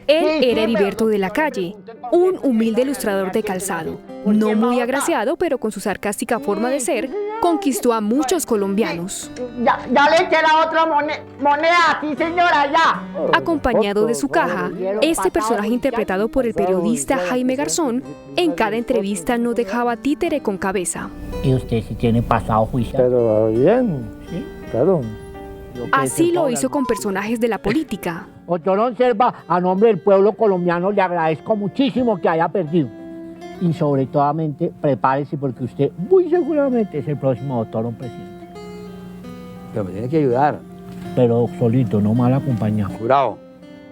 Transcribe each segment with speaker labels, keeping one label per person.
Speaker 1: Él era Heriberto de la Calle, un humilde ilustrador de calzado. No muy agraciado, pero con su sarcástica forma de ser, conquistó a muchos colombianos.
Speaker 2: Ya le eché la otra moneda, sí señora, ya.
Speaker 1: Acompañado de su caja, este personaje interpretado por el periodista Jaime Garzón, en cada entrevista no dejaba títere con cabeza.
Speaker 3: ¿Y usted si tiene pasado juicio?
Speaker 4: Pero bien,
Speaker 3: ¿Sí?
Speaker 4: claro.
Speaker 1: Así lo hizo con personajes de la política.
Speaker 3: Doctor Serva, a nombre del pueblo colombiano le agradezco muchísimo que haya perdido. Y sobre todo, prepárese porque usted muy seguramente es el próximo doctor presidente.
Speaker 4: Pero me tiene que ayudar.
Speaker 3: Pero solito, no mal acompañado.
Speaker 4: Jurado.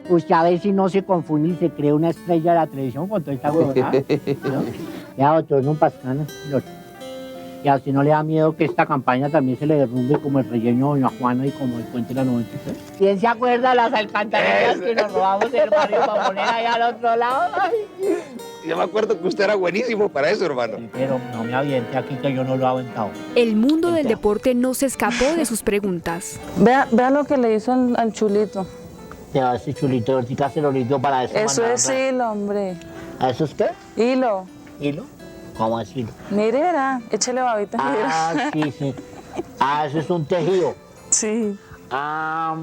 Speaker 3: Usted a ver si no se confunde y se cree una estrella de la televisión con toda esta huevonada, ¿no? Ya, doctor, no pasa nada. Y a usted no le da miedo que esta campaña también se le derrumbe como el relleno de Doña Juana y como el puente de la 93. ¿Quién se acuerda de las alcantarillas que nos robamos del barrio para poner allá al otro lado? Ay.
Speaker 5: Yo me acuerdo que usted era buenísimo para eso, hermano.
Speaker 3: Pero no me aviente aquí que yo no lo he aventado.
Speaker 1: El mundo del deporte no se escapó de sus preguntas.
Speaker 6: Vea lo que le hizo al chulito.
Speaker 3: Ya, ese chulito, ahorita se lo listo para eso.
Speaker 6: Eso es hilo, hombre.
Speaker 3: ¿A eso es qué?
Speaker 6: Hilo.
Speaker 3: ¿Hilo? ¿Cómo es hilo?
Speaker 6: Mire, verá, échale babita.
Speaker 3: Ah, sí. Ah, eso es un tejido.
Speaker 6: Sí.
Speaker 3: Ah,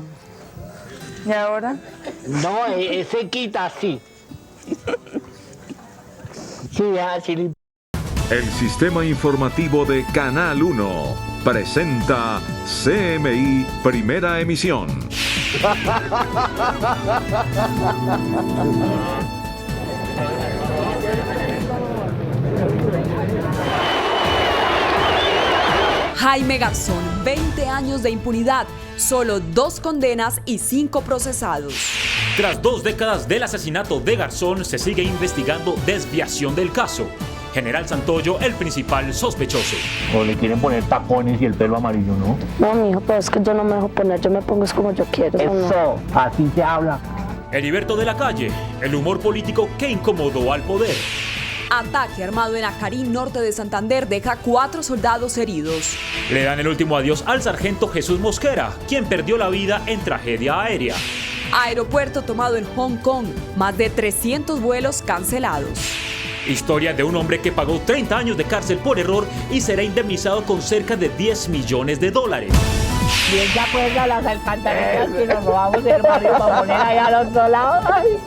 Speaker 6: ¿Y ahora?
Speaker 3: no, ese quita así. Sí, así.
Speaker 7: El sistema informativo de Canal 1 presenta CMI Primera Emisión.
Speaker 8: Jaime Garzón, 20 años de impunidad, solo 2 condenas y 5 procesados.
Speaker 9: Tras 2 décadas del asesinato de Garzón, se sigue investigando desviación del caso. General Santoyo, el principal sospechoso.
Speaker 3: O le quieren poner tacones y el pelo amarillo, ¿no?
Speaker 6: No, mijo, pero es que yo no me dejo poner, yo me pongo es como yo quiero.
Speaker 3: Eso, así se habla.
Speaker 9: Heriberto de la Calle, el humor político que incomodó al poder.
Speaker 8: Ataque armado en Acarí, norte de Santander, deja 4 soldados heridos.
Speaker 9: Le dan el último adiós al sargento Jesús Mosquera, quien perdió la vida en tragedia aérea.
Speaker 8: Aeropuerto tomado en Hong Kong, más de 300 vuelos cancelados.
Speaker 9: Historia de un hombre que pagó 30 años de cárcel por error y será indemnizado con cerca de $10 millones.
Speaker 3: ¿Quién se acuerda de las alcantarillas que nos robamos del barrio para poner allá al otro lado? Ay.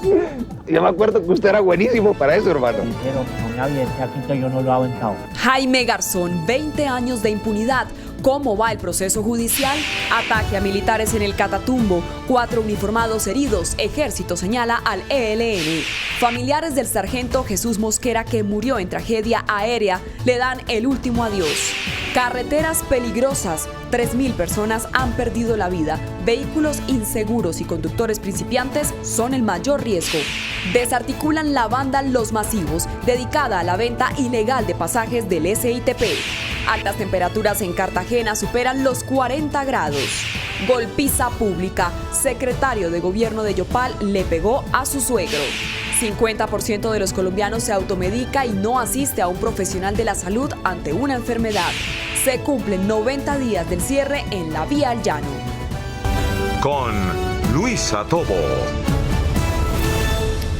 Speaker 5: Yo me acuerdo que usted era buenísimo para eso, hermano.
Speaker 3: Pero no me aviente aquí que yo no lo he aventado.
Speaker 8: Jaime Garzón, 20 años de impunidad. ¿Cómo va el proceso judicial? Ataque a militares en el Catatumbo, 4 uniformados heridos, ejército señala al ELN. Familiares del sargento Jesús Mosquera, que murió en tragedia aérea, le dan el último adiós. Carreteras peligrosas, 3.000 personas han perdido la vida. Vehículos inseguros y conductores principiantes son el mayor riesgo. Desarticulan la banda Los Masivos, dedicada a la venta ilegal de pasajes del SITP. Altas temperaturas en Cartagena superan los 40 grados. Golpiza pública. Secretario de Gobierno de Yopal le pegó a su suegro. 50% de los colombianos se automedica y no asiste a un profesional de la salud ante una enfermedad. Se cumplen 90 días del cierre en la vía al llano.
Speaker 7: Con Luisa Tobo.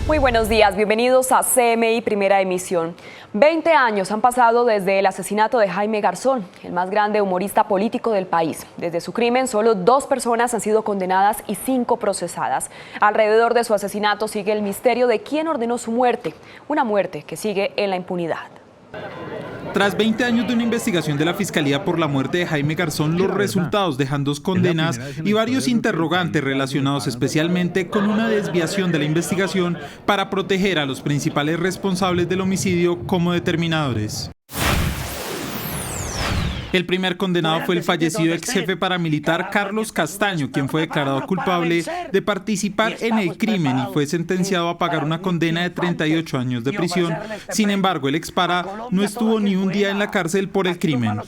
Speaker 8: Muy buenos días, bienvenidos a CMI Primera Emisión. 20 años han pasado desde el asesinato de Jaime Garzón, el más grande humorista político del país. Desde su crimen, solo 2 personas han sido condenadas y 5 procesadas. Alrededor de su asesinato sigue el misterio de quién ordenó su muerte, una muerte que sigue en la impunidad.
Speaker 10: Tras 20 años de una investigación de la Fiscalía por la muerte de Jaime Garzón, los resultados dejan 2 condenas y varios interrogantes relacionados especialmente con una desviación de la investigación para proteger a los principales responsables del homicidio como determinadores. El primer condenado fue el fallecido ex jefe paramilitar Carlos Castaño, quien fue declarado culpable de participar en el crimen y fue sentenciado a pagar una condena de 38 años de prisión. Sin embargo, el expara no estuvo ni un día en la cárcel por el crimen.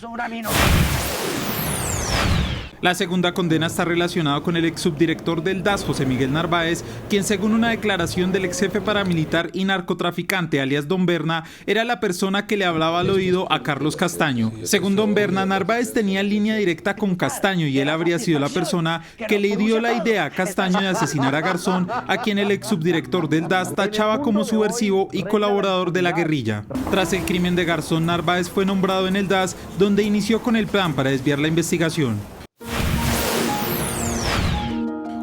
Speaker 10: La segunda condena está relacionada con el ex subdirector del DAS, José Miguel Narváez, quien según una declaración del ex jefe paramilitar y narcotraficante, alias Don Berna, era la persona que le hablaba al oído a Carlos Castaño. Según Don Berna, Narváez tenía línea directa con Castaño y él habría sido la persona que le dio la idea a Castaño de asesinar a Garzón, a quien el ex subdirector del DAS tachaba como subversivo y colaborador de la guerrilla. Tras el crimen de Garzón, Narváez fue nombrado en el DAS, donde inició con el plan para desviar la investigación.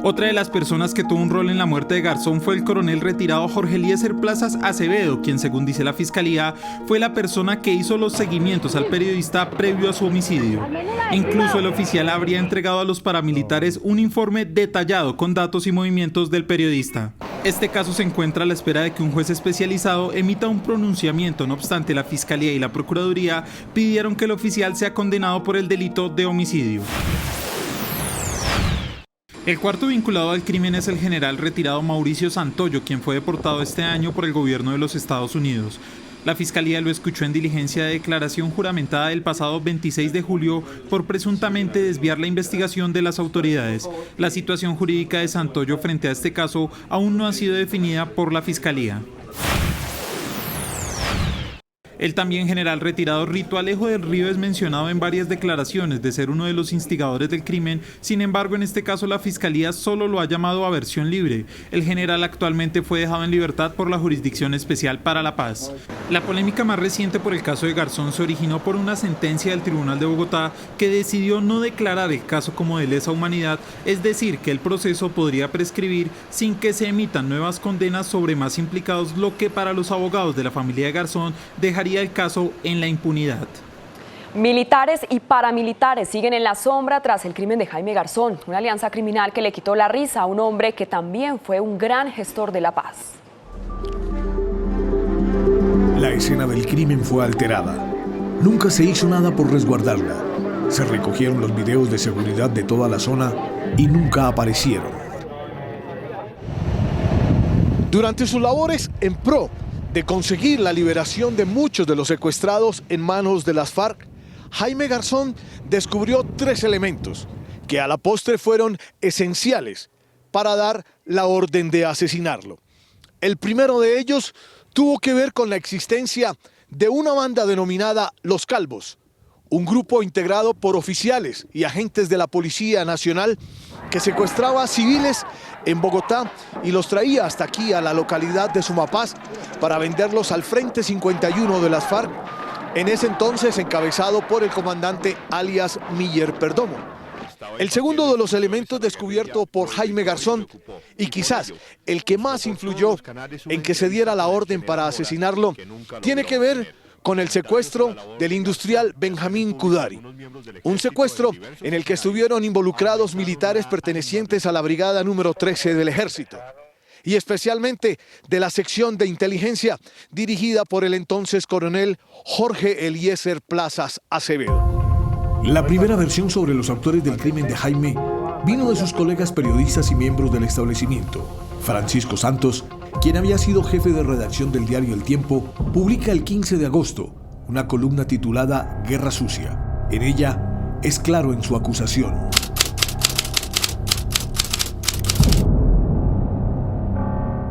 Speaker 10: Otra de las personas que tuvo un rol en la muerte de Garzón fue el coronel retirado Jorge Eliezer Plazas Acevedo, quien según dice la fiscalía fue la persona que hizo los seguimientos al periodista previo a su homicidio. Incluso el oficial habría entregado a los paramilitares un informe detallado con datos y movimientos del periodista. Este caso se encuentra a la espera de que un juez especializado emita un pronunciamiento. No obstante, la fiscalía y la procuraduría pidieron que el oficial sea condenado por el delito de homicidio. El cuarto vinculado al crimen es el general retirado Mauricio Santoyo, quien fue deportado este año por el gobierno de los Estados Unidos. La fiscalía lo escuchó en diligencia de declaración juramentada el pasado 26 de julio por presuntamente desviar la investigación de las autoridades. La situación jurídica de Santoyo frente a este caso aún no ha sido definida por la fiscalía. El también general retirado Rito Alejo del Río es mencionado en varias declaraciones de ser uno de los instigadores del crimen. Sin embargo, en este caso la fiscalía solo lo ha llamado a versión libre. El general actualmente fue dejado en libertad por la Jurisdicción Especial para la Paz. La polémica más reciente por el caso de Garzón se originó por una sentencia del Tribunal de Bogotá que decidió no declarar el caso como de lesa humanidad, es decir, que el proceso podría prescribir sin que se emitan nuevas condenas sobre más implicados, lo que para los abogados de la familia de Garzón dejaría el caso en la impunidad.
Speaker 8: Militares y paramilitares siguen en la sombra tras el crimen de Jaime Garzón, una alianza criminal que le quitó la risa a un hombre que también fue un gran gestor de la paz.
Speaker 11: La escena del crimen fue alterada. Nunca se hizo nada por resguardarla. Se recogieron los videos de seguridad de toda la zona y nunca aparecieron.
Speaker 12: Durante sus labores en pro de conseguir la liberación de muchos de los secuestrados en manos de las FARC, Jaime Garzón descubrió 3 elementos que a la postre fueron esenciales para dar la orden de asesinarlo. El primero de ellos tuvo que ver con la existencia de una banda denominada Los Calvos, un grupo integrado por oficiales y agentes de la Policía Nacional que secuestraba a civiles en Bogotá y los traía hasta aquí a la localidad de Sumapaz para venderlos al Frente 51 de las FARC, en ese entonces encabezado por el comandante alias Miller Perdomo. El segundo de los elementos descubierto por Jaime Garzón, y quizás el que más influyó en que se diera la orden para asesinarlo, tiene que ver con el secuestro del industrial Benjamín Kudari. Un secuestro en el que estuvieron involucrados militares pertenecientes a la brigada número 13 del ejército, y especialmente de la sección de inteligencia dirigida por el entonces coronel Jorge Eliezer Plazas Acevedo.
Speaker 11: La primera versión sobre los autores del crimen de Jaime vino de sus colegas periodistas y miembros del establecimiento. Francisco Santos, quien había sido jefe de redacción del diario El Tiempo, publica el 15 de agosto una columna titulada Guerra Sucia. En ella es claro en su acusación.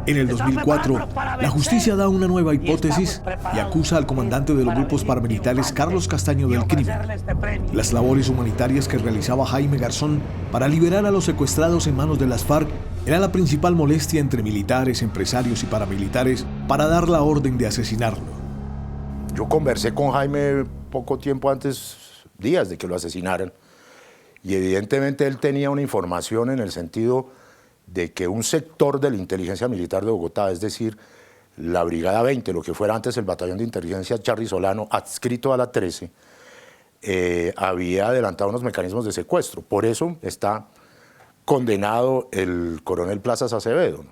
Speaker 11: En el 2004, la justicia da una nueva hipótesis y acusa al comandante de los grupos paramilitares Carlos Castaño del crimen. Las labores humanitarias que realizaba Jaime Garzón para liberar a los secuestrados en manos de las FARC era la principal molestia entre militares, empresarios y paramilitares para dar la orden de asesinarlo.
Speaker 13: Yo conversé con Jaime poco tiempo antes, días de que lo asesinaran, y evidentemente él tenía una información en el sentido de que un sector de la inteligencia militar de Bogotá, es decir, la Brigada 20, lo que fuera antes el Batallón de Inteligencia Charly Solano, adscrito a la 13, había adelantado unos mecanismos de secuestro. Por eso está condenado el coronel Plazas Acevedo.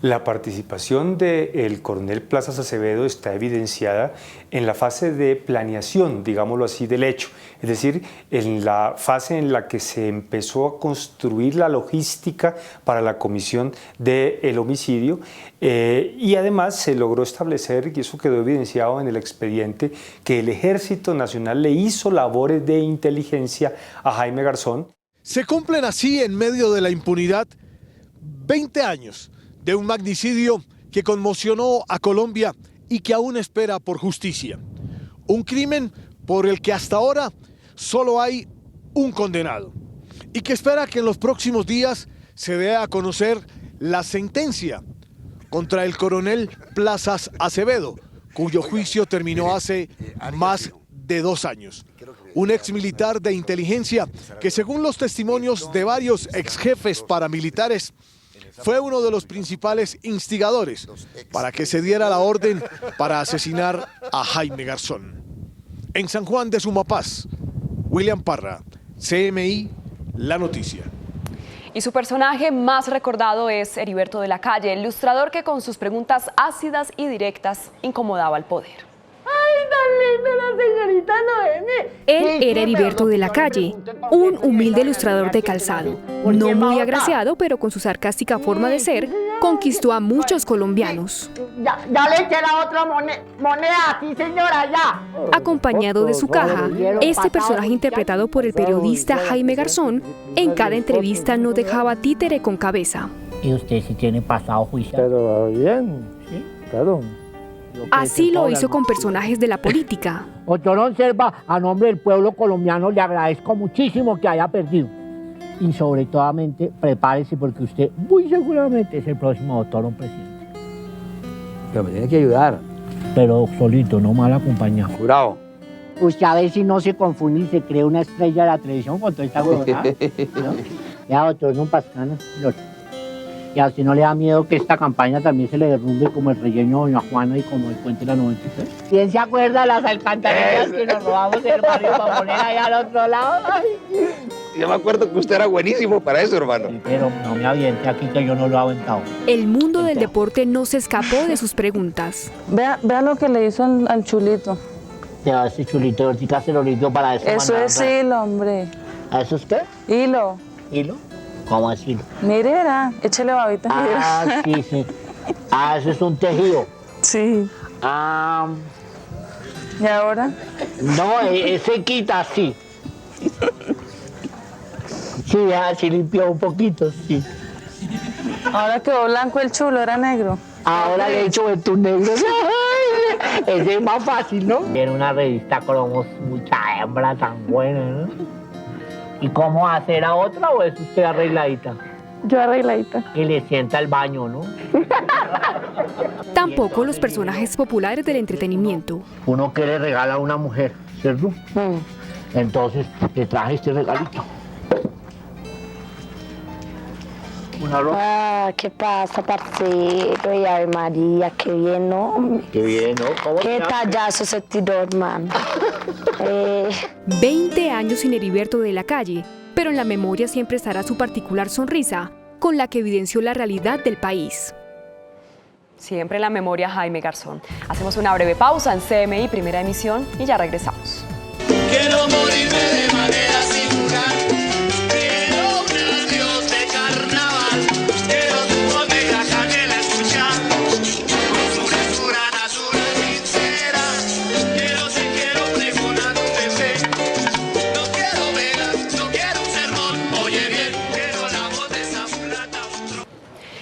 Speaker 14: La participación del coronel Plazas Acevedo está evidenciada en la fase de planeación, digámoslo así, del hecho. Es decir, en la fase en la que se empezó a construir la logística para la comisión del homicidio y además se logró establecer, y eso quedó evidenciado en el expediente, que el Ejército Nacional le hizo labores de inteligencia a Jaime Garzón.
Speaker 12: Se cumplen así, en medio de la impunidad, 20 años de un magnicidio que conmocionó a Colombia y que aún espera por justicia. Un crimen por el que hasta ahora solo hay un condenado y que espera que en los próximos días se dé a conocer la sentencia contra el coronel Plazas Acevedo, cuyo juicio terminó hace más de 2 años. Un ex militar de inteligencia que, según los testimonios de varios ex jefes paramilitares, fue uno de los principales instigadores para que se diera la orden para asesinar a Jaime Garzón. En San Juan de Sumapaz, William Parra, CMI, La Noticia.
Speaker 8: Y su personaje más recordado es Heriberto de la Calle, el ilustrador que con sus preguntas ácidas y directas incomodaba al poder.
Speaker 2: ¡Ay, tan linda la señorita Noemi!
Speaker 1: Él era Heriberto de la Calle, un humilde ilustrador de calzado. No muy agraciado, pero con su sarcástica forma de ser, conquistó a muchos colombianos.
Speaker 2: Ya le eché la otra moneda, sí señora, ya.
Speaker 1: Acompañado de su caja, este personaje interpretado por el periodista Jaime Garzón, en cada entrevista no dejaba títere con cabeza.
Speaker 3: ¿Y usted sí tiene pasado juicio?
Speaker 4: Pero bien, ¿sí? Claro.
Speaker 1: Así lo hizo con personajes de la política.
Speaker 3: Doctor Serva, a nombre del pueblo colombiano le agradezco muchísimo que haya perdido. Y sobre todo, prepárese porque usted muy seguramente es el próximo doctor presidente.
Speaker 4: Pero me tiene que ayudar.
Speaker 3: Pero solito, no mal acompañado.
Speaker 4: Jurado.
Speaker 3: Usted a ver si no se confunde y se cree una estrella de la televisión con toda esta huevonada, ¿no? Ya, doctor, no pasa nada. Y a usted no le da miedo que esta campaña también se le derrumbe como el relleno de Doña Juana y como el cuento de la 93. ¿Quién se acuerda de las alcantarillas que nos robamos del barrio para poner allá al otro lado? Ay.
Speaker 5: Yo me acuerdo que usted era buenísimo para eso, hermano.
Speaker 3: Sí, pero no me aviente aquí que yo no lo he aventado.
Speaker 1: El mundo del deporte no se escapó de sus preguntas.
Speaker 6: Vea lo que le hizo al chulito.
Speaker 3: Ya, ese chulito, ahorita se lo listo para eso.
Speaker 6: Eso es hilo, hombre.
Speaker 3: ¿Eso es qué?
Speaker 6: Hilo.
Speaker 3: ¿Hilo? ¿Cómo así?
Speaker 6: Mire, verá, échale babita.
Speaker 3: Ah, sí, sí. Ah, eso es un tejido.
Speaker 6: Sí.
Speaker 3: Ah.
Speaker 6: ¿Y ahora?
Speaker 3: No, ese quita así. Sí, así limpió un poquito, sí.
Speaker 6: Ahora quedó blanco el chulo, era negro.
Speaker 3: Ahora le he hecho tu negro. Ese es más fácil, ¿no? Tiene una revista con mucha hembra tan buena, ¿no? ¿Y cómo hacer a otra o es usted arregladita?
Speaker 6: Yo arregladita.
Speaker 3: Y le sienta el baño, ¿no?
Speaker 1: Tampoco los personajes populares del entretenimiento.
Speaker 3: Uno que le regala a una mujer, ¿cierto? Entonces le traje este regalito. Una ropa.
Speaker 6: Ah, ¿qué pasa, parcero? Y Ave María, qué bien, ¿no?
Speaker 3: Qué bien, ¿no? ¿Cómo
Speaker 6: qué tallazo ese tiro, hermano.
Speaker 1: 20 años sin Heriberto de la Calle, pero en la memoria siempre estará su particular sonrisa, con la que evidenció la realidad del país.
Speaker 8: Siempre en la memoria Jaime Garzón. Hacemos una breve pausa en CMI, primera emisión, y ya regresamos.
Speaker 15: Quiero morirme de manera singular. Quiero un adiós de carnaval. Quiero tu omega canela escuchar. Con su textura natural sincera. Quiero pregonar un deseo. No quiero velas, no quiero un sermón. Oye bien, quiero la voz de esa mulata.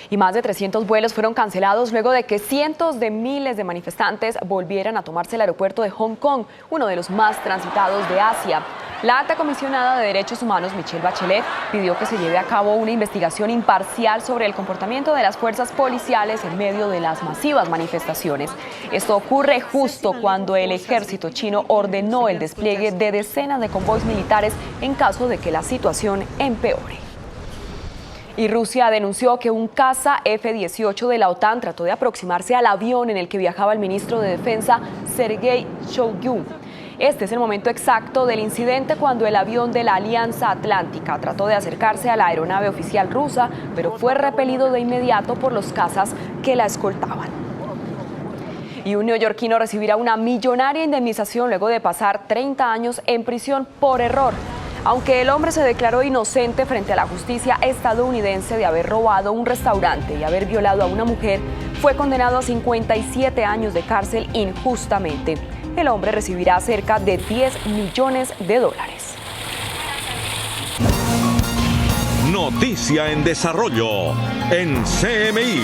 Speaker 8: Y más de 300 vuelos fueron cancelados luego de que cientos de miles de manifestantes volvieran a tomarse el aeropuerto de Hong Kong, uno de los más transitados de Asia. La alta comisionada de Derechos Humanos, Michelle Bachelet, pidió que se lleve a cabo una investigación imparcial sobre el comportamiento de las fuerzas policiales en medio de las masivas manifestaciones. Esto ocurre justo cuando el ejército chino ordenó el despliegue de decenas de convoys militares en caso de que la situación empeore. Y Rusia denunció que un caza F-18 de la OTAN trató de aproximarse al avión en el que viajaba el ministro de Defensa, Sergei Shoigu. Este es el momento exacto del incidente cuando el avión de la Alianza Atlántica trató de acercarse a la aeronave oficial rusa, pero fue repelido de inmediato por los cazas que la escoltaban. Y un neoyorquino recibirá una millonaria indemnización luego de pasar 30 años en prisión por error. Aunque el hombre se declaró inocente frente a la justicia estadounidense de haber robado un restaurante y haber violado a una mujer, fue condenado a 57 años de cárcel injustamente. El hombre recibirá cerca de $10 millones.
Speaker 7: Noticia en desarrollo en CMI.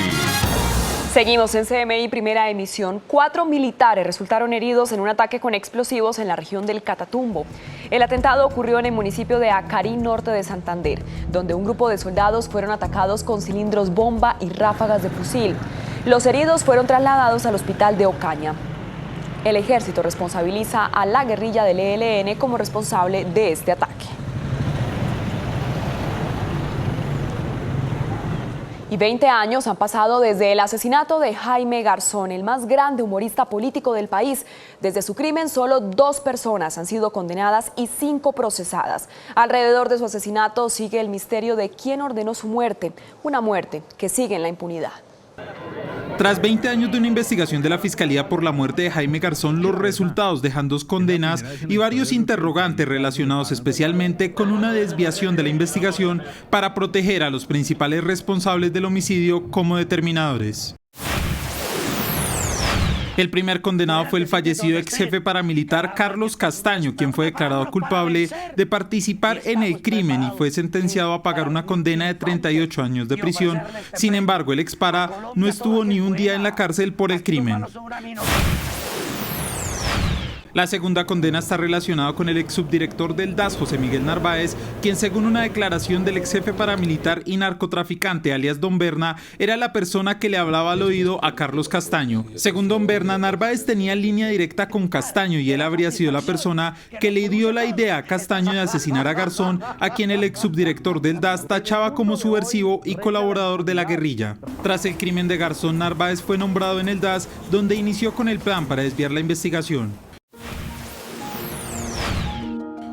Speaker 8: Seguimos en CMI Primera Emisión. 4 militares resultaron heridos en un ataque con explosivos en la región del Catatumbo. El atentado ocurrió en el municipio de Acarí, norte de Santander, donde un grupo de soldados fueron atacados con cilindros bomba y ráfagas de fusil. Los heridos fueron trasladados al hospital de Ocaña. El ejército responsabiliza a la guerrilla del ELN como responsable de este ataque. Y 20 años han pasado desde el asesinato de Jaime Garzón, el más grande humorista político del país. Desde su crimen, solo 2 personas han sido condenadas y 5 procesadas. Alrededor de su asesinato sigue el misterio de quién ordenó su muerte, una muerte que sigue en la impunidad.
Speaker 10: Tras 20 años de una investigación de la Fiscalía por la muerte de Jaime Garzón, los resultados dejan 2 condenas y varios interrogantes relacionados especialmente con una desviación de la investigación para proteger a los principales responsables del homicidio como determinadores. El primer condenado fue el fallecido ex jefe paramilitar Carlos Castaño, quien fue declarado culpable de participar en el crimen y fue sentenciado a pagar una condena de 38 años de prisión. Sin embargo, el expara no estuvo ni un día en la cárcel por el crimen. La segunda condena está relacionada con el ex subdirector del DAS, José Miguel Narváez, quien según una declaración del ex jefe paramilitar y narcotraficante alias Don Berna, era la persona que le hablaba al oído a Carlos Castaño. Según Don Berna, Narváez tenía línea directa con Castaño y él habría sido la persona que le dio la idea a Castaño de asesinar a Garzón, a quien el ex subdirector del DAS tachaba como subversivo y colaborador de la guerrilla. Tras el crimen de Garzón, Narváez fue nombrado en el DAS, donde inició con el plan para desviar la investigación.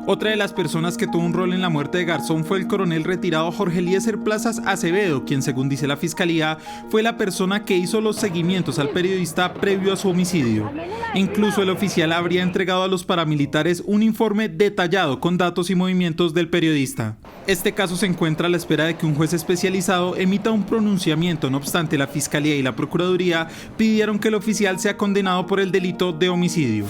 Speaker 10: Otra de las personas que tuvo un rol en la muerte de Garzón fue el coronel retirado Jorge Eliezer Plazas Acevedo, quien según dice la Fiscalía, fue la persona que hizo los seguimientos al periodista previo a su homicidio. Incluso el oficial habría entregado a los paramilitares un informe detallado con datos y movimientos del periodista. Este caso se encuentra a la espera de que un juez especializado emita un pronunciamiento, no obstante la Fiscalía y la Procuraduría pidieron que el oficial sea condenado por el delito de homicidio.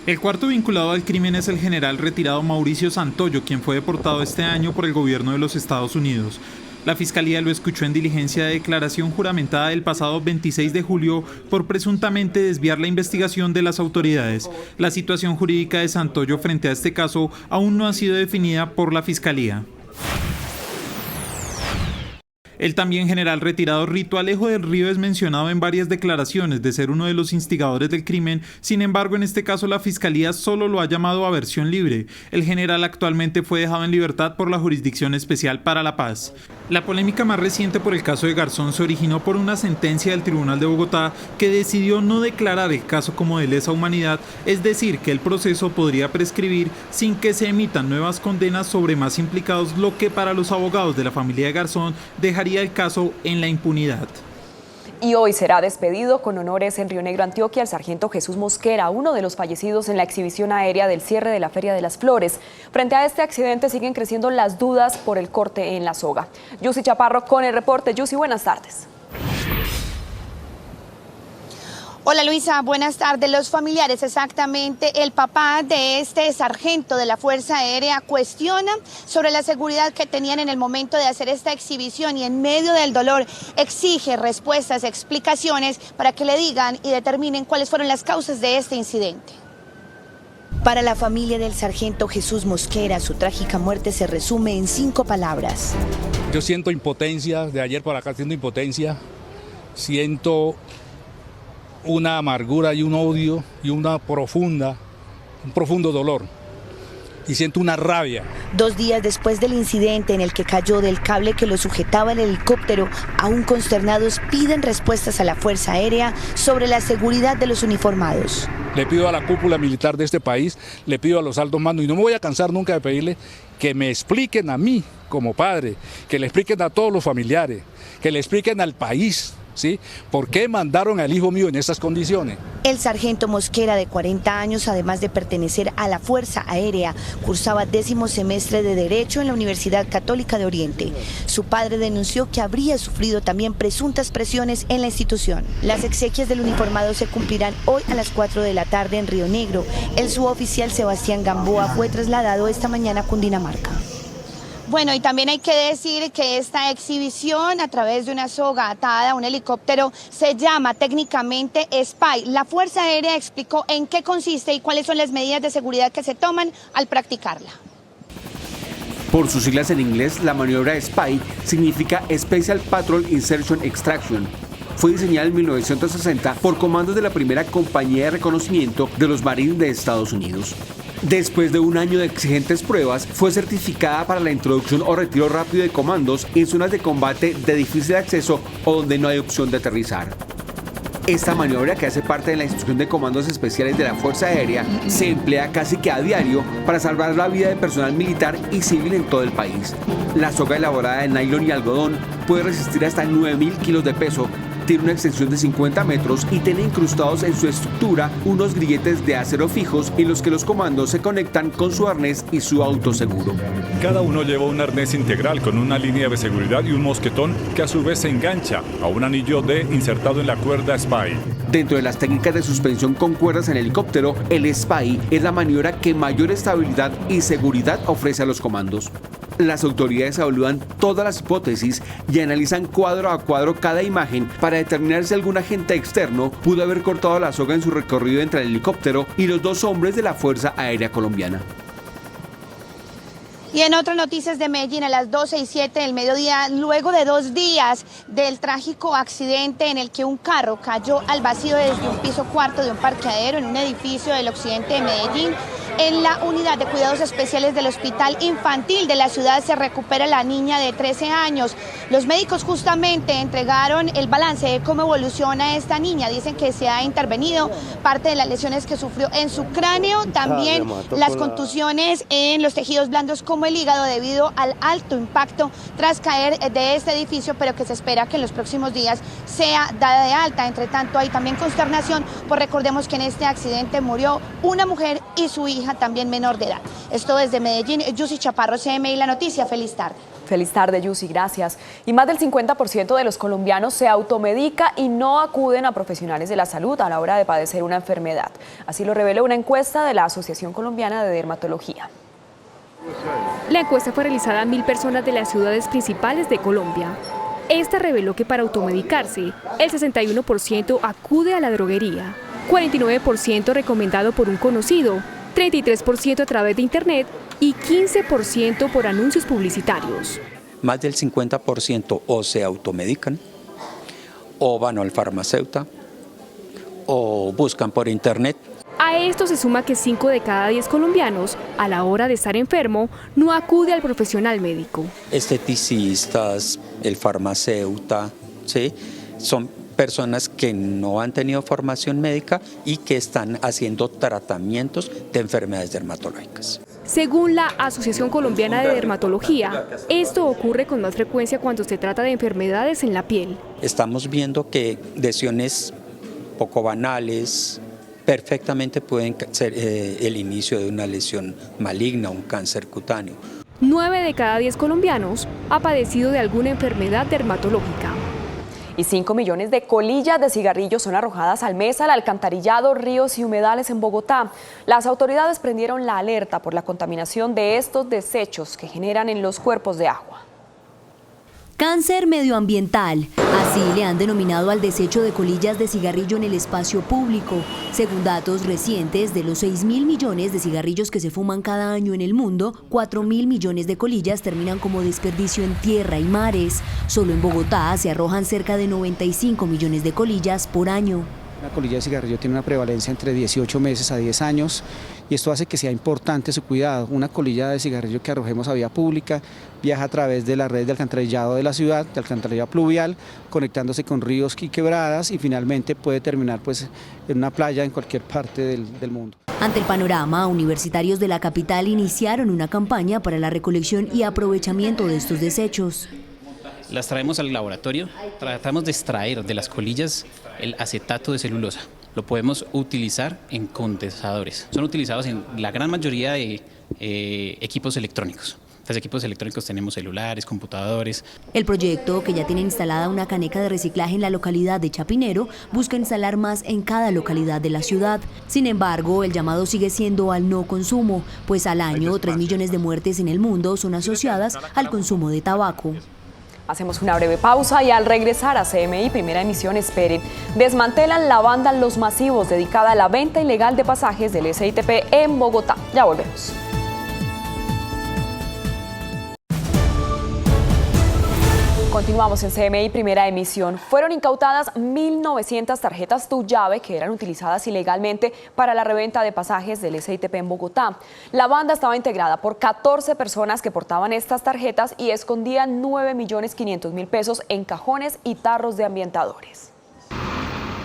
Speaker 10: El cuarto vinculado al crimen es el general retirado Mauricio Santoyo, quien fue deportado este año por el gobierno de los Estados Unidos. La Fiscalía lo escuchó en diligencia de declaración juramentada el pasado 26 de julio por presuntamente desviar la investigación de las autoridades. La situación jurídica de Santoyo frente a este caso aún no ha sido definida por la Fiscalía. El también general retirado Rito Alejo del Río es mencionado en varias declaraciones de ser uno de los instigadores del crimen. Sin embargo, en este caso la Fiscalía solo lo ha llamado a versión libre. El general actualmente fue dejado en libertad por la Jurisdicción Especial para la Paz. La polémica más reciente por el caso de Garzón se originó por una sentencia del Tribunal de Bogotá que decidió no declarar el caso como de lesa humanidad, es decir, que el proceso podría prescribir sin que se emitan nuevas condenas sobre más implicados, lo que para los abogados de la familia de Garzón dejaría el caso en la impunidad.
Speaker 8: Y hoy será despedido con honores en Río Negro, Antioquia, el sargento Jesús Mosquera, uno de los fallecidos en la exhibición aérea del cierre de la Feria de las Flores. Frente a este accidente siguen creciendo las dudas por el corte en la soga. Yusi Chaparro con el reporte. Yusi, buenas tardes.
Speaker 16: Hola Luisa, buenas tardes. Los familiares, exactamente el papá de este sargento de la Fuerza Aérea, cuestiona sobre la seguridad que tenían en el momento de hacer esta exhibición y en medio del dolor exige respuestas, explicaciones para que le digan y determinen cuáles fueron las causas de este incidente. Para la familia del sargento Jesús Mosquera, su trágica muerte se resume en 5 palabras.
Speaker 17: Yo siento impotencia, de ayer para acá siento impotencia, siento una amargura y un odio y un profundo dolor. Y siento una rabia.
Speaker 16: 2 días después del incidente en el que cayó del cable que lo sujetaba el helicóptero, aún consternados piden respuestas a la Fuerza Aérea sobre la seguridad de los uniformados.
Speaker 17: Le pido a la cúpula militar de este país, le pido a los altos mandos, y no me voy a cansar nunca de pedirle que me expliquen a mí como padre, que le expliquen a todos los familiares, que le expliquen al país, ¿sí? ¿Por qué mandaron al hijo mío en estas condiciones?
Speaker 16: El sargento Mosquera, de 40 años, además de pertenecer a la Fuerza Aérea, cursaba 10º semestre de Derecho en la Universidad Católica de Oriente. Su padre denunció que habría sufrido también presuntas presiones en la institución. Las exequias del uniformado se cumplirán hoy a las 4 de la tarde en Río Negro. El suboficial Sebastián Gamboa fue trasladado esta mañana a Cundinamarca. Bueno, y también hay que decir que esta exhibición a través de una soga atada a un helicóptero se llama técnicamente SPY. La Fuerza Aérea explicó en qué consiste y cuáles son las medidas de seguridad que se toman al practicarla.
Speaker 18: Por sus siglas en inglés, la maniobra SPY significa Special Patrol Insertion Extraction. Fue diseñada en 1960 por comandos de la primera compañía de reconocimiento de los Marines de Estados Unidos. Después de un año de exigentes pruebas, fue certificada para la introducción o retiro rápido de comandos en zonas de combate de difícil acceso o donde no hay opción de aterrizar. Esta maniobra, que hace parte de la instrucción de comandos especiales de la Fuerza Aérea, se emplea casi que a diario para salvar la vida de personal militar y civil en todo el país. La soga elaborada de nylon y algodón puede resistir hasta 9.000 kilos de peso, tiene una extensión de 50 metros y tiene incrustados en su estructura unos grilletes de acero fijos en los que los comandos se conectan con su arnés y su autoseguro.
Speaker 19: Cada uno lleva un arnés integral con una línea de seguridad y un mosquetón que a su vez se engancha a un anillo D insertado en la cuerda SPY.
Speaker 18: Dentro de las técnicas de suspensión con cuerdas en helicóptero, el SPY es la maniobra que mayor estabilidad y seguridad ofrece a los comandos. Las autoridades evalúan todas las hipótesis y analizan cuadro a cuadro cada imagen para determinar si algún agente externo pudo haber cortado la soga en su recorrido entre el helicóptero y los dos hombres de la Fuerza Aérea Colombiana.
Speaker 16: Y en otras noticias de Medellín, a las 12:07 del mediodía, luego de 2 días del trágico accidente en el que un carro cayó al vacío desde un piso cuarto de un parqueadero en un edificio del occidente de Medellín, en la unidad de cuidados especiales del Hospital Infantil de la ciudad se recupera la niña de 13 años. Los médicos justamente entregaron el balance de cómo evoluciona esta niña. Dicen que se ha intervenido parte de las lesiones que sufrió en su cráneo, también las contusiones en los tejidos blandos como el hígado debido al alto impacto tras caer de este edificio, pero que se espera que en los próximos días sea dada de alta. Entre tanto, hay también consternación, pues recordemos que en este accidente murió una mujer y su hija también menor de edad. Esto desde Medellín, Yusi Chaparro, CMI La Noticia. Feliz tarde.
Speaker 8: Feliz tarde, Yusi, gracias. Y más del 50% de los colombianos se automedica y no acuden a profesionales de la salud a la hora de padecer una enfermedad. Así lo reveló una encuesta de la Asociación Colombiana de Dermatología.
Speaker 1: La encuesta fue realizada a 1.000 personas de las ciudades principales de Colombia. Esta reveló que para automedicarse, el 61% acude a la droguería, 49% recomendado por un conocido, 33% a través de internet y 15% por anuncios publicitarios.
Speaker 20: Más del 50% o se automedican, o van al farmacéutico, o buscan por internet.
Speaker 1: A esto se suma que 5 de cada 10 colombianos, a la hora de estar enfermo, no acude al profesional médico.
Speaker 20: Esteticistas, el farmacéutico, ¿sí? Son personas que no han tenido formación médica y que están haciendo tratamientos de enfermedades dermatológicas.
Speaker 1: Según la Asociación Colombiana de Dermatología, esto ocurre con más frecuencia cuando se trata de enfermedades en la piel.
Speaker 20: Estamos viendo que lesiones poco banales perfectamente pueden ser el inicio de una lesión maligna, un cáncer cutáneo.
Speaker 1: 9 de cada 10 colombianos ha padecido de alguna enfermedad dermatológica.
Speaker 8: Y 5 millones de colillas de cigarrillos son arrojadas al mes al alcantarillado, ríos y humedales en Bogotá. Las autoridades prendieron la alerta por la contaminación de estos desechos que generan en los cuerpos de agua.
Speaker 21: Cáncer medioambiental, así le han denominado al desecho de colillas de cigarrillo en el espacio público. Según datos recientes, de los 6.000 millones de cigarrillos que se fuman cada año en el mundo, 4.000 millones de colillas terminan como desperdicio en tierra y mares. Solo en Bogotá se arrojan cerca de 95 millones de colillas por año.
Speaker 22: La colilla de cigarrillo tiene una prevalencia entre 18 meses a 10 años y esto hace que sea importante su cuidado. Una colilla de cigarrillo que arrojemos a vía pública viaja a través de las redes de alcantarillado de la ciudad, de alcantarillado pluvial, conectándose con ríos y quebradas y finalmente puede terminar en una playa en cualquier parte del mundo.
Speaker 21: Ante el panorama, universitarios de la capital iniciaron una campaña para la recolección y aprovechamiento de estos desechos.
Speaker 23: Las traemos al laboratorio, tratamos de extraer de las colillas el acetato de celulosa. Lo podemos utilizar en condensadores. Son utilizados en la gran mayoría de equipos electrónicos. Los equipos electrónicos tenemos celulares, computadores.
Speaker 21: El proyecto, que ya tiene instalada una caneca de reciclaje en la localidad de Chapinero, busca instalar más en cada localidad de la ciudad. Sin embargo, el llamado sigue siendo al no consumo, pues al año 3 millones de muertes en el mundo son asociadas al consumo de tabaco.
Speaker 8: Hacemos una breve pausa y al regresar a CMI Primera Emisión Espere, desmantelan la banda Los Masivos dedicada a la venta ilegal de pasajes del SITP en Bogotá. Ya volvemos. Continuamos en CMI Primera Emisión. Fueron incautadas 1.900 tarjetas Tu Llave que eran utilizadas ilegalmente para la reventa de pasajes del SITP en Bogotá. La banda estaba integrada por 14 personas que portaban estas tarjetas y escondían 9.500.000 pesos en cajones y tarros de ambientadores.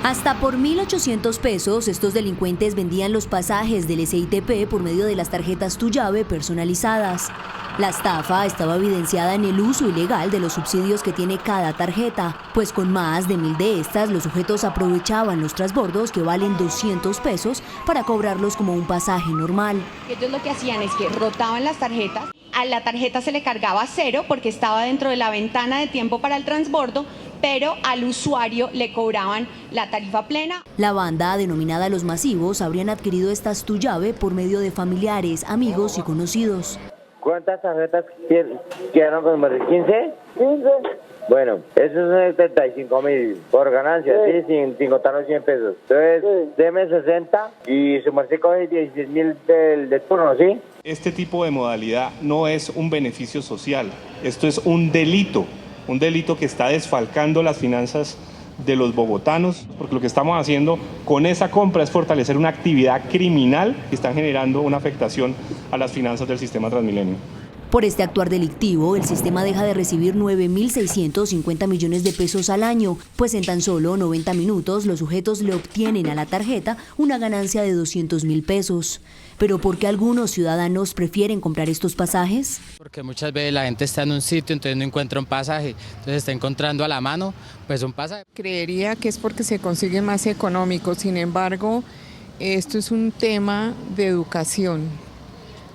Speaker 21: Hasta por 1.800 pesos, estos delincuentes vendían los pasajes del SITP por medio de las tarjetas Tu Llave personalizadas. La estafa estaba evidenciada en el uso ilegal de los subsidios que tiene cada tarjeta, pues con más de 1.000 de estas, los sujetos aprovechaban los transbordos que valen 200 pesos para cobrarlos como un pasaje normal.
Speaker 9: Ellos lo que hacían es que rotaban las tarjetas, a la tarjeta se le cargaba 0 porque estaba dentro de la ventana de tiempo para el transbordo, pero al usuario le cobraban la tarifa plena.
Speaker 21: La banda, denominada Los Masivos, habrían adquirido estas Tu Llave por medio de familiares, amigos y conocidos.
Speaker 11: ¿Cuántas tarjetas quedaron con el 15? 15. Bueno, esos son 75.000 por ganancia, sí, sin contar los 100 pesos. Entonces, deme 60 y su merced coge 16.000 de turno, ¿sí?
Speaker 13: Este tipo de modalidad no es un beneficio social, esto es un delito que está desfalcando las finanzas de los bogotanos, porque lo que estamos haciendo con esa compra es fortalecer una actividad criminal que está generando una afectación a las finanzas del sistema Transmilenio.
Speaker 21: Por este actuar delictivo, el sistema deja de recibir 9.650 millones de pesos al año, pues en tan solo 90 minutos los sujetos le obtienen a la tarjeta una ganancia de 200.000 pesos. ¿Pero por qué algunos ciudadanos prefieren comprar estos pasajes?
Speaker 24: Porque muchas veces la gente está en un sitio, entonces no encuentra un pasaje, entonces está encontrando a la mano pues un pasaje.
Speaker 25: Creería que es porque se consigue más económico, sin embargo, esto es un tema de educación.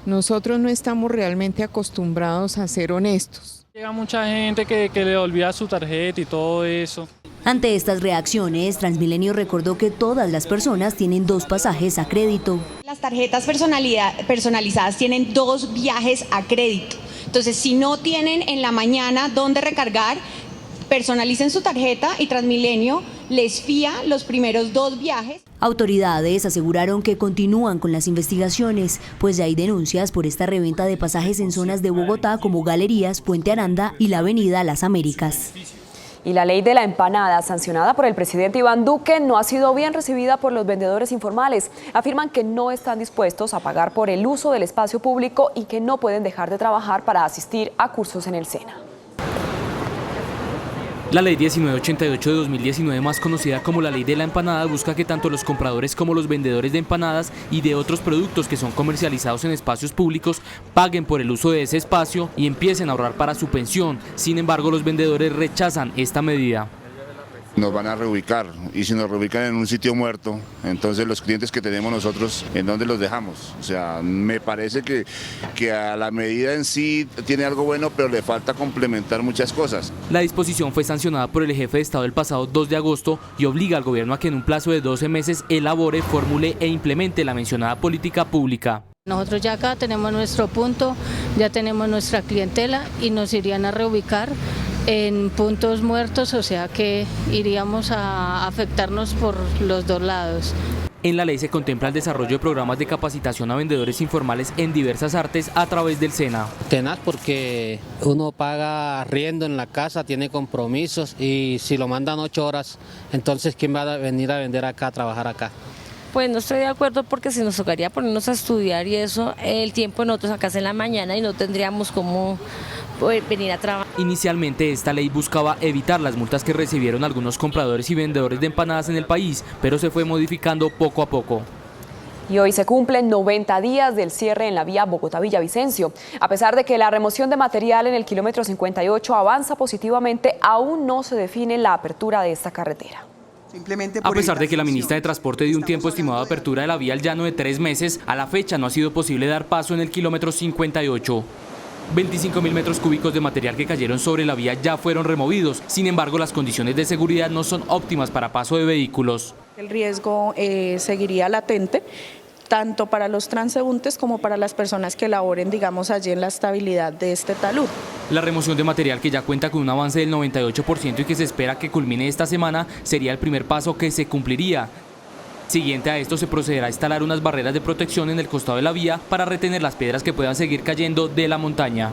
Speaker 25: Nosotros no estamos realmente acostumbrados a ser honestos.
Speaker 26: Llega mucha gente que le olvida su tarjeta y todo eso.
Speaker 21: Ante estas reacciones, Transmilenio recordó que todas las personas tienen 2 pasajes a crédito.
Speaker 9: Las tarjetas personalizadas tienen 2 viajes a crédito. Entonces, si no tienen en la mañana dónde recargar, personalicen su tarjeta y Transmilenio les fía los primeros 2 viajes.
Speaker 21: Autoridades aseguraron que continúan con las investigaciones, pues ya hay denuncias por esta reventa de pasajes en zonas de Bogotá como Galerías, Puente Aranda y la avenida Las Américas.
Speaker 8: Y la ley de la empanada, sancionada por el presidente Iván Duque, no ha sido bien recibida por los vendedores informales. Afirman que no están dispuestos a pagar por el uso del espacio público y que no pueden dejar de trabajar para asistir a cursos en el SENA.
Speaker 27: La Ley 1988 de 2019, más conocida como la Ley de la Empanada, busca que tanto los compradores como los vendedores de empanadas y de otros productos que son comercializados en espacios públicos paguen por el uso de ese espacio y empiecen a ahorrar para su pensión. Sin embargo, los vendedores rechazan esta medida.
Speaker 28: Nos van a reubicar y si nos reubican en un sitio muerto, entonces los clientes que tenemos nosotros, ¿en dónde los dejamos? O sea, me parece que a la medida en sí tiene algo bueno, pero le falta complementar muchas cosas.
Speaker 27: La disposición fue sancionada por el jefe de Estado el pasado 2 de agosto y obliga al gobierno a que en un plazo de 12 meses elabore, formule e implemente la mencionada política pública.
Speaker 29: Nosotros ya acá tenemos nuestro punto, ya tenemos nuestra clientela y nos irían a reubicar en puntos muertos, o sea que iríamos a afectarnos por los 2 lados.
Speaker 27: En la ley se contempla el desarrollo de programas de capacitación a vendedores informales en diversas artes a través del SENA.
Speaker 30: Tenaz porque uno paga arriendo en la casa, tiene compromisos y si lo mandan 8 horas, entonces ¿quién va a venir a vender acá, a trabajar acá?
Speaker 31: Pues no estoy de acuerdo porque si nos tocaría ponernos a estudiar y eso, el tiempo de nosotros acá es en la mañana y no tendríamos cómo venir a trabajar.
Speaker 27: Inicialmente esta ley buscaba evitar las multas que recibieron algunos compradores y vendedores de empanadas en el país, pero se fue modificando poco a poco.
Speaker 8: Y hoy se cumplen 90 días del cierre en la vía Bogotá-Villavicencio. A pesar de que la remoción de material en el kilómetro 58 avanza positivamente, aún no se define la apertura de esta carretera.
Speaker 27: A pesar de que la ministra de Transporte dio un tiempo estimado de apertura de la vía al llano de 3 meses, a la fecha no ha sido posible dar paso en el kilómetro 58. 25.000 metros cúbicos de material que cayeron sobre la vía ya fueron removidos. Sin embargo, las condiciones de seguridad no son óptimas para paso de vehículos.
Speaker 2: El riesgo seguiría latente, tanto para los transeúntes como para las personas que laboren, digamos, allí en la estabilidad de este talud.
Speaker 27: La remoción de material, que ya cuenta con un avance del 98% y que se espera que culmine esta semana, sería el primer paso que se cumpliría. Siguiente a esto, se procederá a instalar unas barreras de protección en el costado de la vía para retener las piedras que puedan seguir cayendo de la montaña.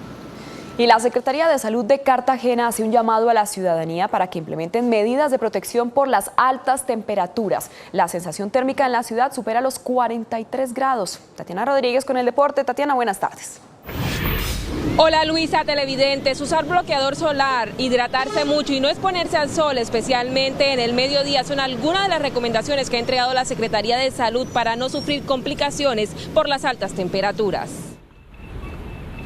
Speaker 3: Y la Secretaría de Salud de Cartagena hace un llamado a la ciudadanía para que implementen medidas de protección por las altas temperaturas. La sensación térmica en la ciudad supera los 43 grados. Tatiana Rodríguez con el deporte. Tatiana, buenas tardes.
Speaker 4: Hola Luisa, televidentes. Usar bloqueador solar, hidratarse mucho y no exponerse al sol, especialmente en el mediodía, son algunas de las recomendaciones que ha entregado la Secretaría de Salud para no sufrir complicaciones por las altas temperaturas.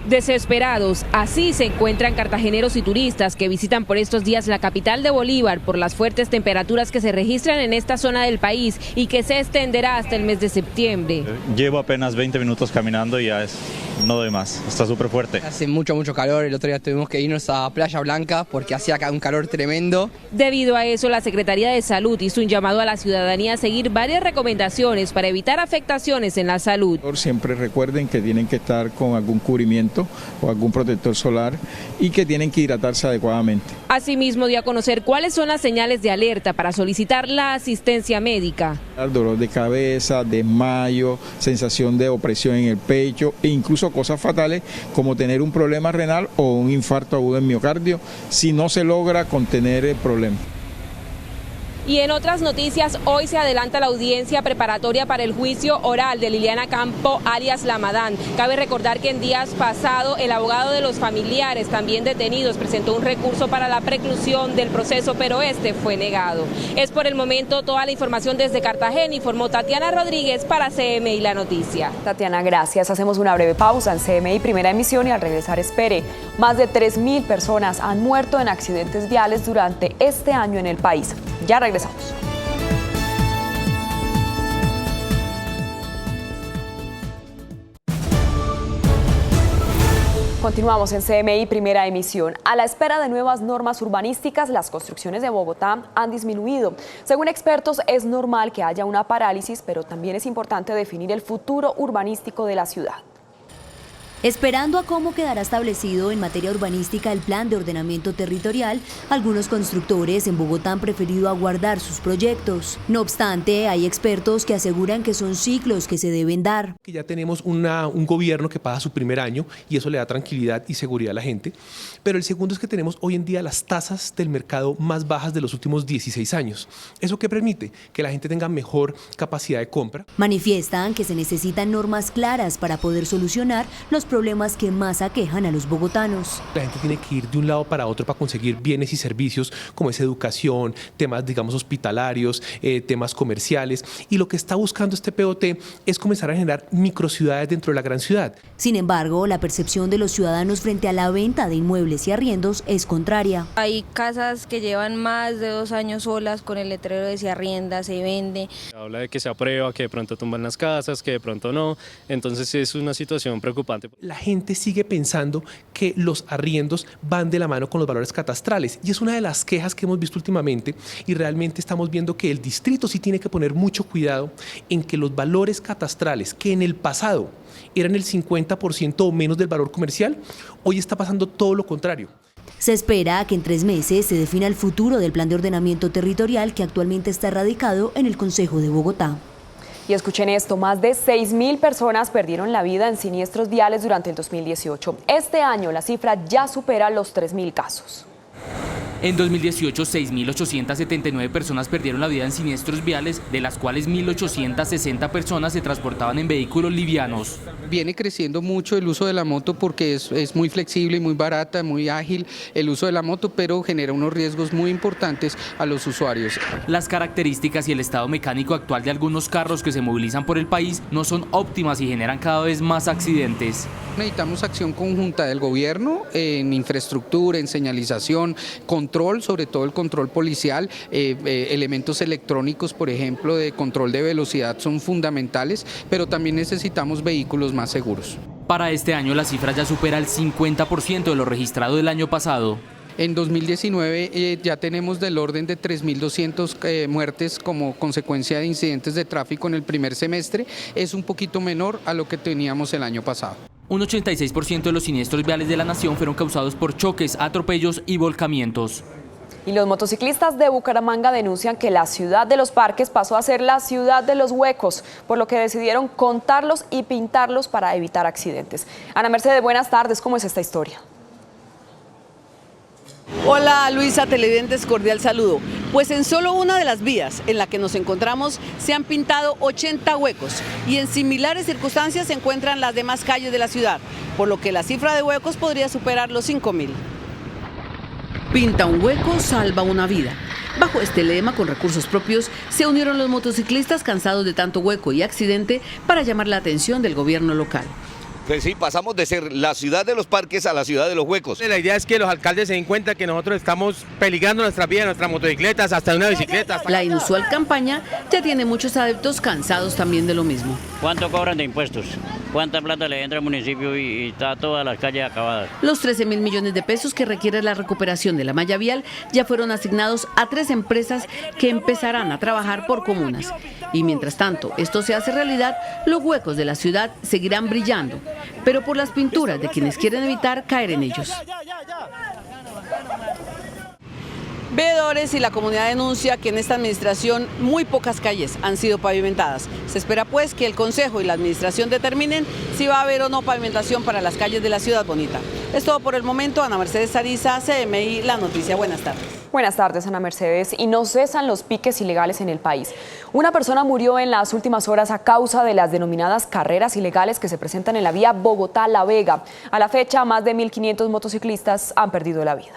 Speaker 4: Desesperados, así se encuentran cartageneros y turistas que visitan por estos días la capital de Bolívar por las fuertes temperaturas que se registran en esta zona del país y que se extenderá hasta el mes de septiembre.
Speaker 5: Llevo apenas 20 minutos caminando y ya no doy más, está súper fuerte.
Speaker 6: Hace mucho calor, el otro día tuvimos que irnos a Playa Blanca porque hacía un calor tremendo.
Speaker 4: Debido a eso, la Secretaría de Salud hizo un llamado a la ciudadanía a seguir varias recomendaciones para evitar afectaciones en la salud.
Speaker 7: Siempre recuerden que tienen que estar con algún cubrimiento o algún protector solar y que tienen que hidratarse adecuadamente.
Speaker 4: Asimismo, dio a conocer cuáles son las señales de alerta para solicitar la asistencia médica.
Speaker 7: Dolor de cabeza, desmayo, sensación de opresión en el pecho e incluso cosas fatales como tener un problema renal o un infarto agudo en miocardio si no se logra contener el problema.
Speaker 4: Y en otras noticias, hoy se adelanta la audiencia preparatoria para el juicio oral de Liliana Campo, alias La Madán. Cabe recordar que en días pasados el abogado de los familiares, también detenidos, presentó un recurso para la preclusión del proceso, pero este fue negado. Es por el momento toda la información desde Cartagena, informó Tatiana Rodríguez para CMI La Noticia.
Speaker 3: Tatiana, gracias. Hacemos una breve pausa en CMI Primera Emisión y al regresar espere. Más de 3.000 personas han muerto en accidentes viales durante este año en el país. Ya regresamos. Continuamos en CMI Primera Emisión. A la espera de nuevas normas urbanísticas, las construcciones de Bogotá han disminuido. Según expertos, es normal que haya una parálisis, pero también es importante definir el futuro urbanístico de la ciudad.
Speaker 21: Esperando a cómo quedará establecido en materia urbanística el plan de ordenamiento territorial, algunos constructores en Bogotá han preferido aguardar sus proyectos. No obstante, hay expertos que aseguran que son ciclos que se deben dar.
Speaker 10: Ya tenemos un gobierno que pasa su primer año y eso le da tranquilidad y seguridad a la gente. Pero el segundo es que tenemos hoy en día las tasas del mercado más bajas de los últimos 16 años. ¿Eso qué permite? Que la gente tenga mejor capacidad de compra.
Speaker 21: Manifiestan que se necesitan normas claras para poder solucionar los problemas que más aquejan a los bogotanos.
Speaker 10: La gente tiene que ir de un lado para otro para conseguir bienes y servicios como es educación, temas digamos hospitalarios, temas comerciales, y lo que está buscando este POT es comenzar a generar microciudades dentro de la gran ciudad.
Speaker 21: Sin embargo, la percepción de los ciudadanos frente a la venta de inmuebles y arriendos es contraria.
Speaker 31: Hay casas que llevan más de 2 años solas con el letrero de se arrienda, se vende.
Speaker 26: Habla de que se aprueba, que de pronto tumban las casas, que de pronto no, entonces es una situación preocupante.
Speaker 10: La gente sigue pensando que los arriendos van de la mano con los valores catastrales y es una de las quejas que hemos visto últimamente, y realmente estamos viendo que el distrito sí tiene que poner mucho cuidado en que los valores catastrales, que en el pasado eran el 50% o menos del valor comercial, hoy está pasando todo lo contrario.
Speaker 21: Se espera que en 3 meses se defina el futuro del plan de ordenamiento territorial que actualmente está radicado en el Consejo de Bogotá.
Speaker 3: Y escuchen esto, más de 6.000 personas perdieron la vida en siniestros viales durante el 2018. Este año la cifra ya supera los 3.000 casos.
Speaker 27: En 2018, 6.879 personas perdieron la vida en siniestros viales, de las cuales 1.860 personas se transportaban en vehículos livianos.
Speaker 12: Viene creciendo mucho el uso de la moto porque es muy flexible y muy barata, muy ágil el uso de la moto, pero genera unos riesgos muy importantes a los usuarios.
Speaker 27: Las características y el estado mecánico actual de algunos carros que se movilizan por el país no son óptimas y generan cada vez más accidentes.
Speaker 12: Necesitamos acción conjunta del gobierno en infraestructura, en señalización, control, sobre todo el control policial, elementos electrónicos, por ejemplo, de control de velocidad son fundamentales, pero también necesitamos vehículos más seguros.
Speaker 27: Para este año la cifra ya supera el 50% de lo registrado del año pasado.
Speaker 12: En 2019 ya tenemos del orden de 3.200 muertes como consecuencia de incidentes de tráfico en el primer semestre. Es un poquito menor a lo que teníamos el año pasado.
Speaker 27: Un 86% de los siniestros viales de la nación fueron causados por choques, atropellos y volcamientos.
Speaker 3: Y los motociclistas de Bucaramanga denuncian que la ciudad de los parques pasó a ser la ciudad de los huecos, por lo que decidieron contarlos y pintarlos para evitar accidentes. Ana Mercedes, buenas tardes, ¿cómo es esta historia?
Speaker 1: Hola Luisa, televidentes, cordial saludo. Pues en solo una de las vías en la que nos encontramos se han pintado 80 huecos y en similares circunstancias se encuentran las demás calles de la ciudad, por lo que la cifra de huecos podría superar los 5.000.
Speaker 11: Pinta un hueco, salva una vida. Bajo este lema, con recursos propios, se unieron los motociclistas cansados de tanto hueco y accidente para llamar la atención del gobierno local.
Speaker 14: Pues sí, pasamos de ser la ciudad de los parques a la ciudad de los huecos.
Speaker 15: La idea es que los alcaldes se den cuenta que nosotros estamos peligrando nuestras vidas, nuestras motocicletas, hasta una bicicleta.
Speaker 11: La inusual campaña ya tiene muchos adeptos cansados también de lo mismo.
Speaker 16: ¿Cuánto cobran de impuestos? ¿Cuánta plata le entra al municipio y está todas las calles acabadas?
Speaker 11: Los 13.000 millones de pesos que requiere la recuperación de la malla vial ya fueron asignados a 3 empresas que empezarán a trabajar por comunas. Y mientras tanto esto se hace realidad, los huecos de la ciudad seguirán brillando, pero por las pinturas de quienes quieren evitar caer en ellos.
Speaker 1: Veedores y la comunidad denuncia que en esta administración muy pocas calles han sido pavimentadas. Se espera pues que el Consejo y la administración determinen si va a haber o no pavimentación para las calles de la ciudad bonita. Es todo por el momento. Ana Mercedes Ariza, CMI, La Noticia. Buenas tardes.
Speaker 3: Buenas tardes, Ana Mercedes. Y no cesan los piques ilegales en el país. Una persona murió en las últimas horas a causa de las denominadas carreras ilegales que se presentan en la vía Bogotá-La Vega. A la fecha, más de 1.500 motociclistas han perdido la vida.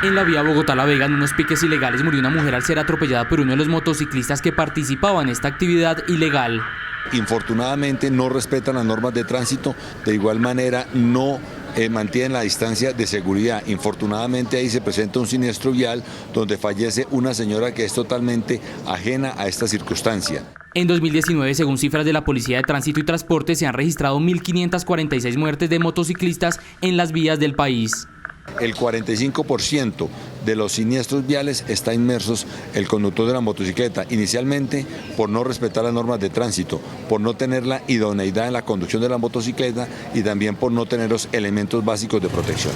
Speaker 27: En la vía Bogotá-La Vega, en unos piques ilegales, murió una mujer al ser atropellada por uno de los motociclistas que participaba en esta actividad ilegal.
Speaker 17: Infortunadamente no respetan las normas de tránsito, de igual manera no mantienen la distancia de seguridad. Infortunadamente ahí se presenta un siniestro vial donde fallece una señora que es totalmente ajena a esta circunstancia.
Speaker 27: En 2019, según cifras de la Policía de Tránsito y Transporte, se han registrado 1.546 muertes de motociclistas en las vías del país.
Speaker 17: El 45% de los siniestros viales está inmersos el conductor de la motocicleta, inicialmente por no respetar las normas de tránsito, por no tener la idoneidad en la conducción de la motocicleta y también por no tener los elementos básicos de protección.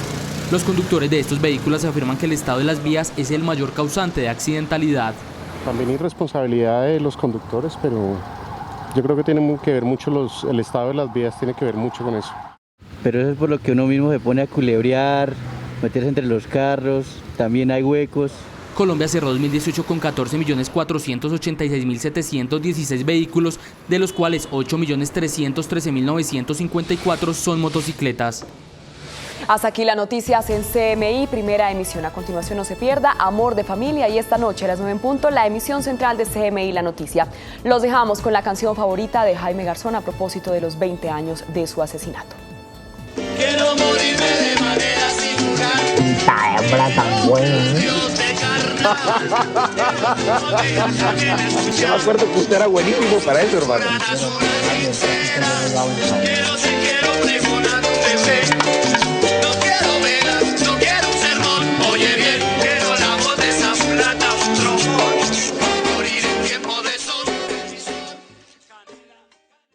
Speaker 27: Los conductores de estos vehículos afirman que el estado de las vías es el mayor causante de accidentalidad.
Speaker 18: También irresponsabilidad de los conductores, pero yo creo que tiene que ver mucho el estado de las vías, tiene que ver mucho con eso.
Speaker 19: Pero eso es por lo que uno mismo se pone a culebrear, meterse entre los carros, también hay huecos.
Speaker 27: Colombia cerró 2018 con 14.486.716 vehículos, de los cuales 8.313.954 son motocicletas.
Speaker 3: Hasta aquí las noticias en CMI, primera emisión. A continuación, no se pierda Amor de Familia y esta noche a las 9 en punto, la emisión central de CMI La Noticia. Los dejamos con la canción favorita de Jaime Garzón a propósito de los 20 años de su asesinato.
Speaker 20: Quiero morirme de manera singular.
Speaker 22: Esta hembra tan buena.
Speaker 20: Yo me acuerdo que usted era buenísimo para eso, hermano.
Speaker 22: Quiero